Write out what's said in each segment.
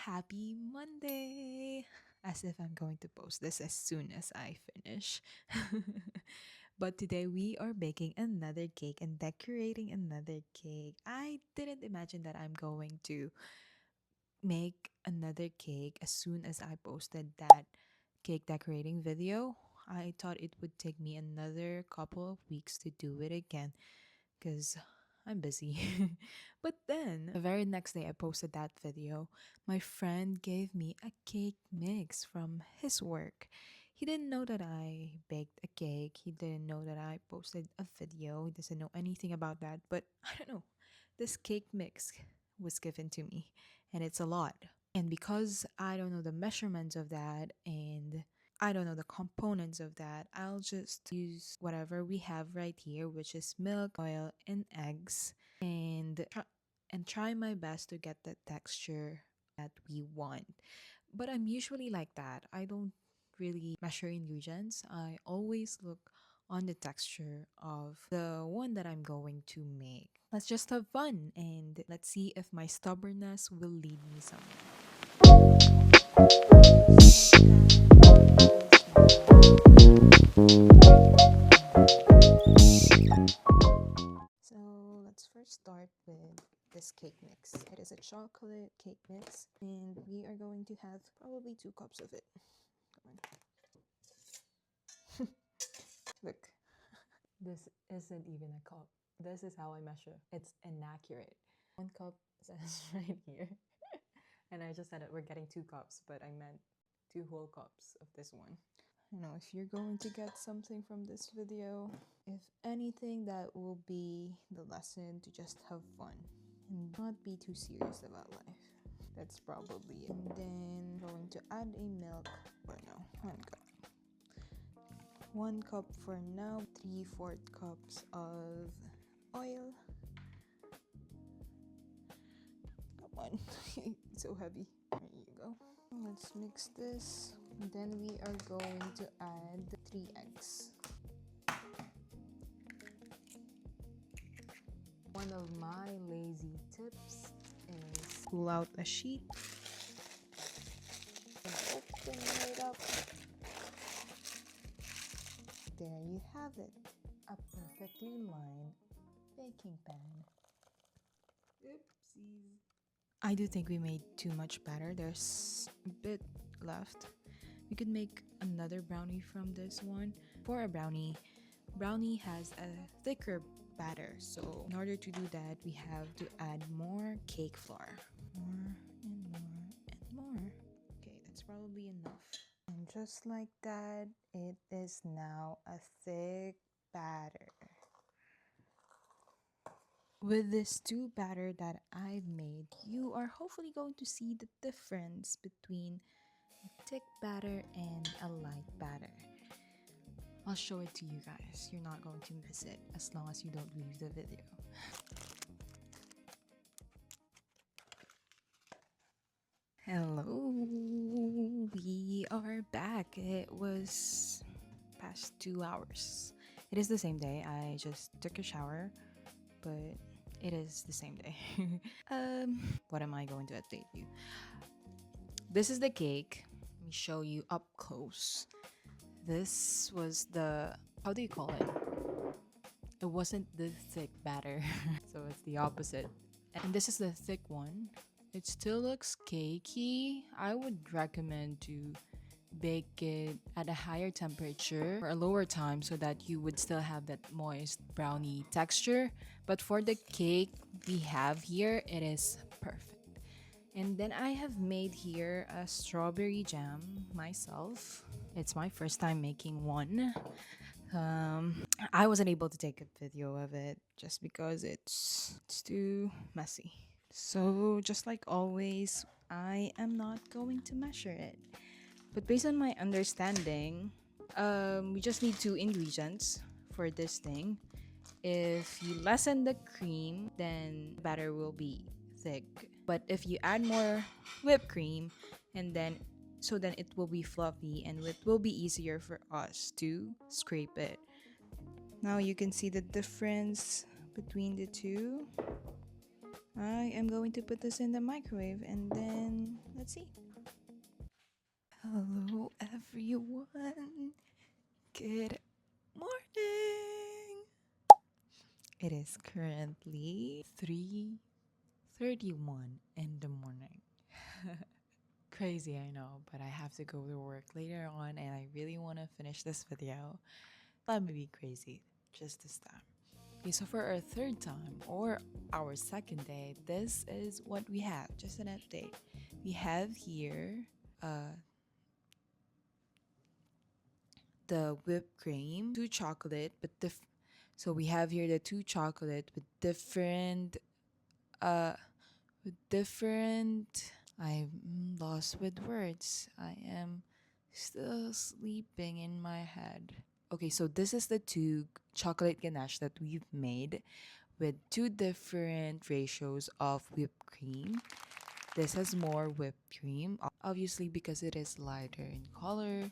Happy Monday! As if I'm going to post this as soon as I finish. But today we are baking another cake and decorating another cake. I didn't imagine that I'm going to make another cake as soon as I posted that cake decorating video. I thought it would take me another couple of weeks to do it again because I'm busy. But then, the very next day I posted that video, my friend gave me a cake mix from his work. He didn't know that I baked a cake. He didn't know that I posted a video. He doesn't know anything about that. But I don't know. This cake mix was given to me, and it's a lot. And because I don't know the measurements of that and I don't know the components of that, I'll just use whatever we have right here, which is milk, oil, and eggs, and try my best to get the texture that we want. But I'm usually like that. I don't really measure ingredients. I always look on the texture of the one that I'm going to make. Let's just have fun and let's see if my stubbornness will lead me somewhere. So let's first start with this cake mix. It is a chocolate cake mix, and we are going to have probably 2 cups of it. Come on. Look, this isn't even a cup. This is how I measure. It's inaccurate. 1 cup says right here. And I just said it, we're getting 2 cups, but I meant 2 whole cups of this one. You know, if you're going to get something from this video, if anything, that will be the lesson to just have fun and not be too serious about life. That's probably it. And then going to add a milk, or no, 1 cup. 1 cup for now, 3/4 cups of oil. Come on, it's so heavy. There you go. Let's mix this. And then we are going to add 3 eggs. One of my lazy tips is pull out a sheet and open it up. There you have it, a perfectly lined baking pan. Oopsies. I do think we made too much batter. There's a bit left. We could make another brownie from this one. For a brownie has a thicker batter, so in order to do that, we have to add more cake flour. More and more and more. Okay, that's probably enough. And just like that, it is now a thick batter. With this stew batter that I've made, you are hopefully going to see the difference between a thick batter and a light batter. I'll show it to you guys. You're not going to miss it as long as you don't leave the video. Hello, we are back. It was past 2 hours. It is the same day. I just took a shower, but it is the same day. What am I going to update you? This is the cake. Let me show you up close. This was the, how do you call it? It wasn't the thick batter, so it's the opposite. And this is the thick one. It still looks cakey. I would recommend to bake it at a higher temperature for a lower time so that you would still have that moist brownie texture. But for the cake we have here, it is perfect. And then I have made here a strawberry jam myself. It's my first time making one. I wasn't able to take a video of it just because it's too messy. So just like always, I am not going to measure it. But based on my understanding, we just need 2 ingredients for this thing. If you lessen the cream, then the batter will be thick. But if you add more whipped cream, and then it will be fluffy and it will be easier for us to scrape it. Now you can see the difference between the two. I am going to put this in the microwave and then let's see. Hello everyone. Good morning. It is currently 3:31 in the morning. Crazy, I know, but I have to go to work later on and I really want to finish this video. Let me be crazy just this time. Okay, so for our third time or our second day, this is what we have. Just an update. We have here uh, the whipped cream, two chocolate, but so we have here the two chocolate uh with different. I'm lost with words. I am still sleeping in my head. Okay, so this is the two chocolate ganache that we've made with two different ratios of whipped cream. This has more whipped cream, obviously because it is lighter in color,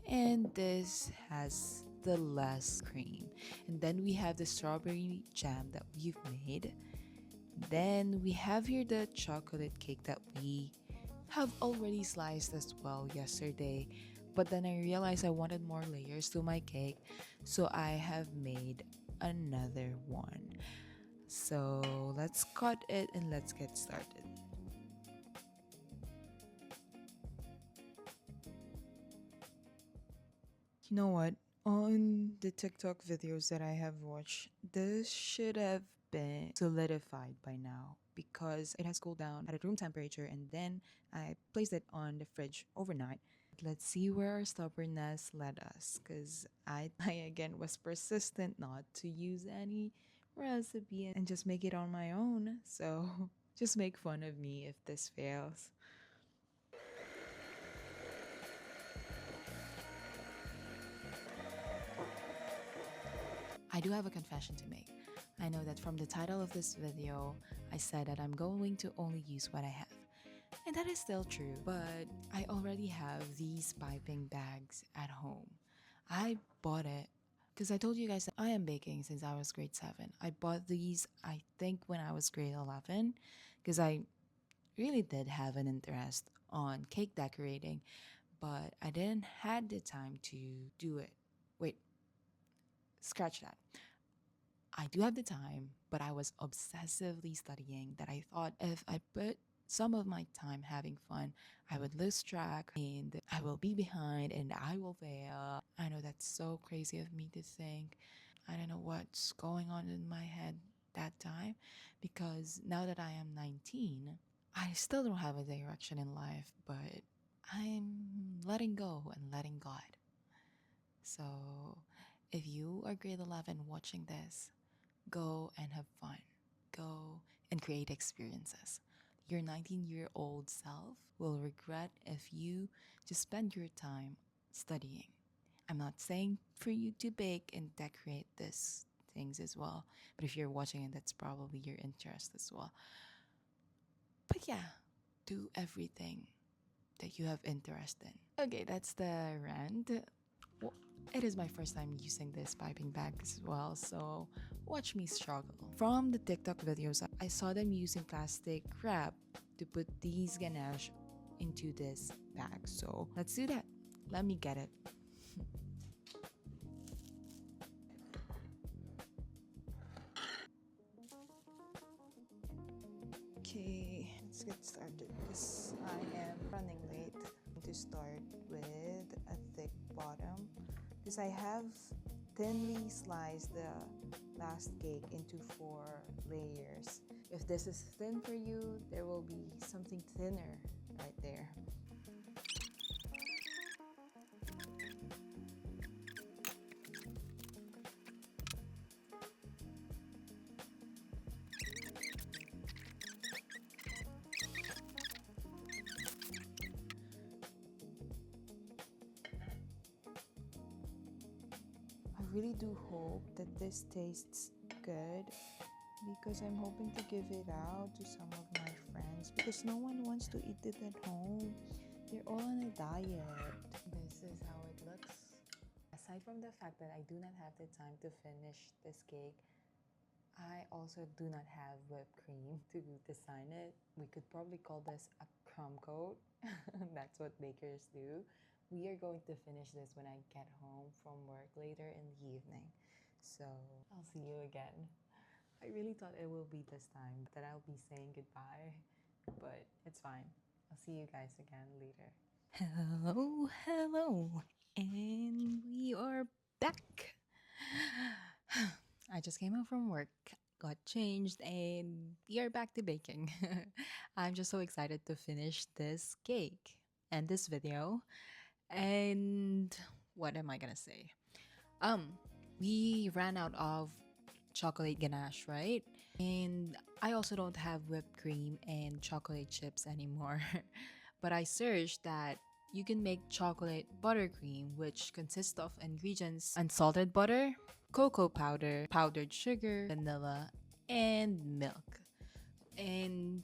and this has the less cream. And then we have the strawberry jam that we've made. Then we have here the chocolate cake that we have already sliced as well yesterday. But then I realized I wanted more layers to my cake, so I have made another one. So let's cut it and let's get started. You know what? On the TikTok videos that I have watched, this should have been solidified by now because it has cooled down at a room temperature and then I placed it on the fridge overnight. Let's see where our stubbornness led us because I again was persistent not to use any recipe and just make it on my own. So just make fun of me if this fails. I do have a confession to make. I know that from the title of this video, I said that I'm going to only use what I have. And that is still true, but I already have these piping bags at home. I bought it because I told you guys that I am baking since I was grade 7. I bought these, I think, when I was grade 11 because I really did have an interest on cake decorating, but I didn't had the time to do it. Wait, scratch that. I do have the time, but I was obsessively studying that I thought if I put some of my time having fun, I would lose track and I will be behind and I will fail. I know that's so crazy of me to think. I don't know what's going on in my head that time because now that I am 19, I still don't have a direction in life, but I'm letting go and letting God. So if you are grade 11 watching this, go and have fun. Go and create experiences. Your 19-year-old self will regret if you just spend your time studying. I'm not saying for you to bake and decorate these things as well, but if you're watching it, that's probably your interest as well. But yeah, do everything that you have interest in. Okay, that's the rant. Well, it is my first time using this piping bag as well, so watch me struggle. From the TikTok videos, I saw them using plastic wrap to put these ganache into this bag. So let's do that. Let me get it. Okay, let's get started because I am running late. To start with a thick bottom because I have thinly sliced the last cake into 4 layers. If this is thin for you, there will be something thinner right there. I really do hope that this tastes good because I'm hoping to give it out to some of my friends because no one wants to eat it at home. They're all on a diet. This is how it looks. Aside from the fact that I do not have the time to finish this cake, I also do not have whipped cream to design it. We could probably call this a crumb coat. That's what bakers do. We are going to finish this when I get home from work later in the evening. So I'll see you again. I really thought it will be this time that I'll be saying goodbye, but it's fine. I'll see you guys again later. Hello, hello, and we are back. I just came home from work, got changed, and we are back to baking. I'm just so excited to finish this cake and this video. And what am I gonna say? Um, we ran out of chocolate ganache, right? And I also don't have whipped cream and chocolate chips anymore. But I searched that you can make chocolate buttercream, which consists of ingredients unsalted butter, cocoa powder, powdered sugar, vanilla, and milk. And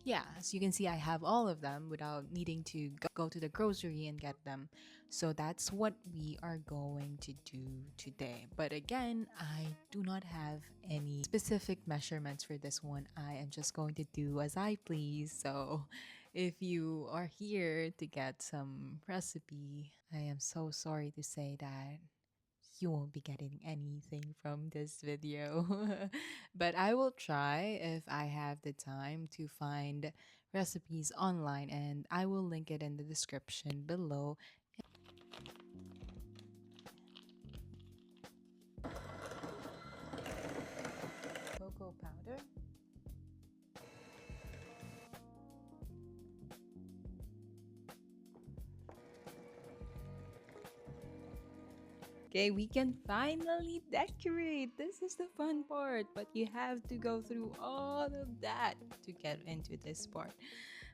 yeah, as you can see, I have all of them without needing to go to the grocery and get them. So that's what we are going to do today. But again, I do not have any specific measurements for this one. I am just going to do as I please. So if you are here to get some recipe, I am so sorry to say that you won't be getting anything from this video. But I will try if I have the time to find recipes online, and I will link it in the description below. Cocoa powder. Okay, we can finally decorate. This is the fun part, but you have to go through all of that to get into this part.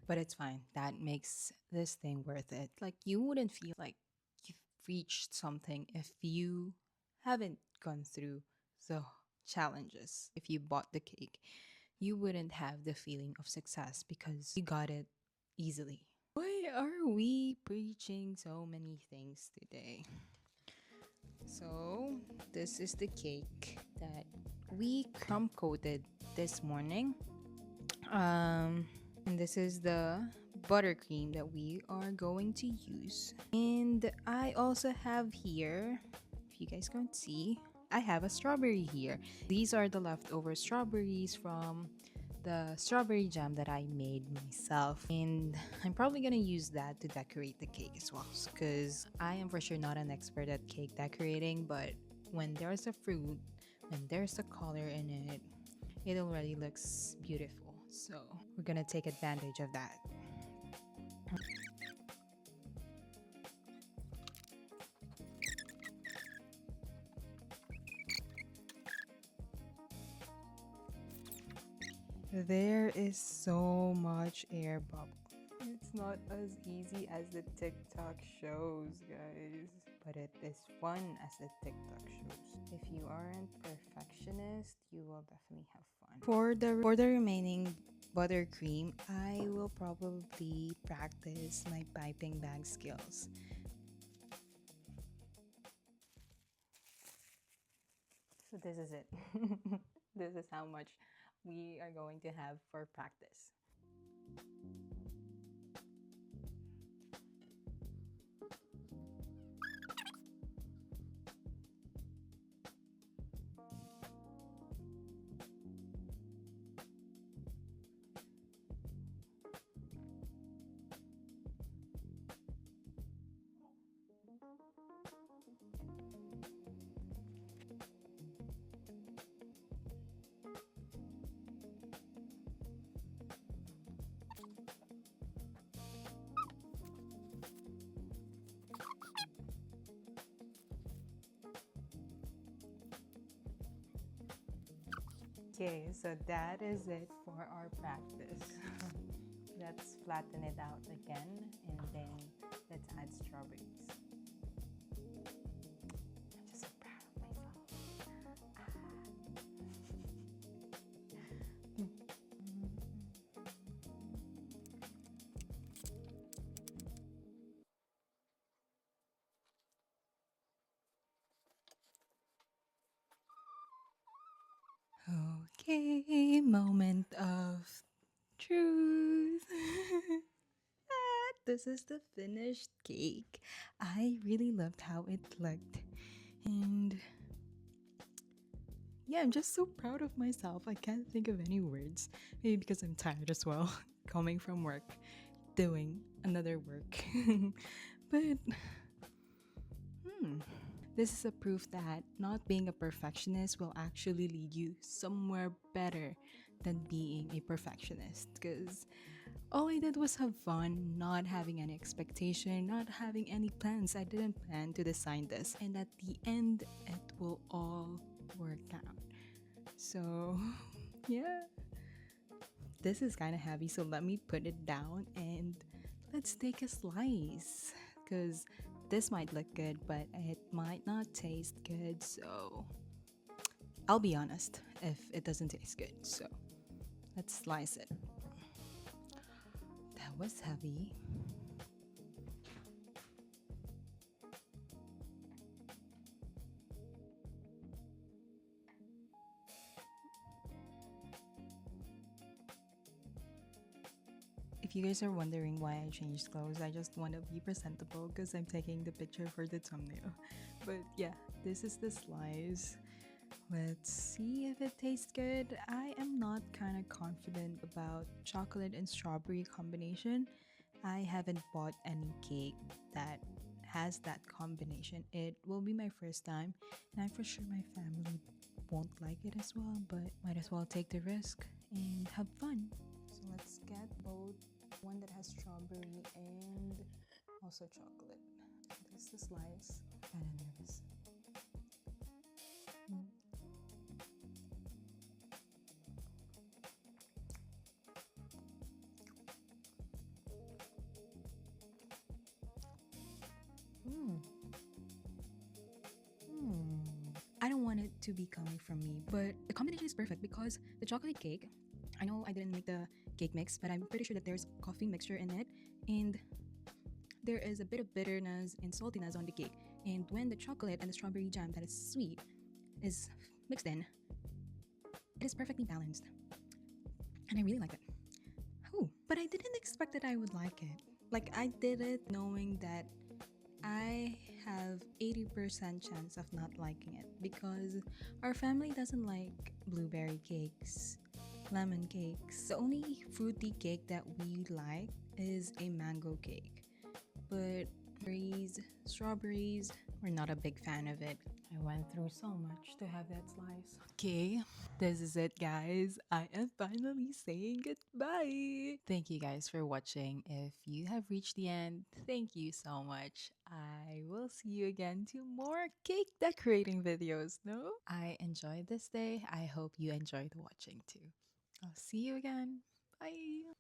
But it's fine. That makes this thing worth it. Like, you wouldn't feel like you've reached something if you haven't gone through the challenges. If you bought the cake, you wouldn't have the feeling of success because you got it easily. Why are we preaching so many things today? So, this is the cake that we crumb coated this morning. And this is the buttercream that we are going to use. And I also have here, if you guys can't see, I have a strawberry here. These are the leftover strawberries from the strawberry jam that I made myself, and I'm probably gonna use that to decorate the cake as well, because I am for sure not an expert at cake decorating, but when there's a fruit, when there's a color in it, it already looks beautiful. So we're gonna take advantage of that. There is so much air bubble. It's not as easy as the TikTok shows, guys. But it is fun as the TikTok shows. If you aren't perfectionist, you will definitely have fun. For the remaining buttercream, I will probably practice my piping bag skills. So this is it. This is how much we are going to have for practice. Okay, so that is it for our practice. Let's flatten it out again, and then let's add strawberries. I'm just so proud of myself. this is the finished cake. I really loved how it looked. And yeah, I'm just so proud of myself. I can't think of any words. Maybe because I'm tired as well, coming from work, doing another work. But hmm, this is a proof that not being a perfectionist will actually lead you somewhere better than being a perfectionist. Because all I did was have fun, not having any expectation, not having any plans. I didn't plan to design this. And at the end, it will all work out. So, yeah, this is kind of heavy. So let me put it down and let's take a slice. Because this might look good, but it might not taste good. So, I'll be honest if it doesn't taste good. So, let's slice it. That was heavy. If you guys are wondering why I changed clothes, I just want to be presentable because I'm taking the picture for the thumbnail. But yeah, this is the slice. Let's see if it tastes good. I am not kind of confident about chocolate and strawberry combination. I haven't bought any cake that has that combination. It will be my first time, and I'm for sure my family won't like it as well, but might as well take the risk and have fun. So let's get both one that has strawberry and also chocolate. This is the slice. Kinda nervous. Mm. Mm. Mm. I don't want it to be coming from me, but the combination is perfect because the chocolate cake, I know I didn't make the cake mix, but I'm pretty sure that there's coffee mixture in it, and there is a bit of bitterness and saltiness on the cake. And when the chocolate and the strawberry jam that is sweet is mixed in, it is perfectly balanced. And I really like it. Oh, but I didn't expect that I would like it. Like, I did it knowing that I have 80% chance of not liking it because our family doesn't like blueberry cakes, lemon cakes. The only fruity cake that we like is a mango cake. But berries, strawberries, we're not a big fan of it. I went through so much to have that slice. Okay, this is it, guys. I am finally saying goodbye. Thank you guys for watching. If you have reached the end, thank you so much. I will see you again to more cake decorating videos. No? I enjoyed this day. I hope you enjoyed watching too. I'll see you again. Bye.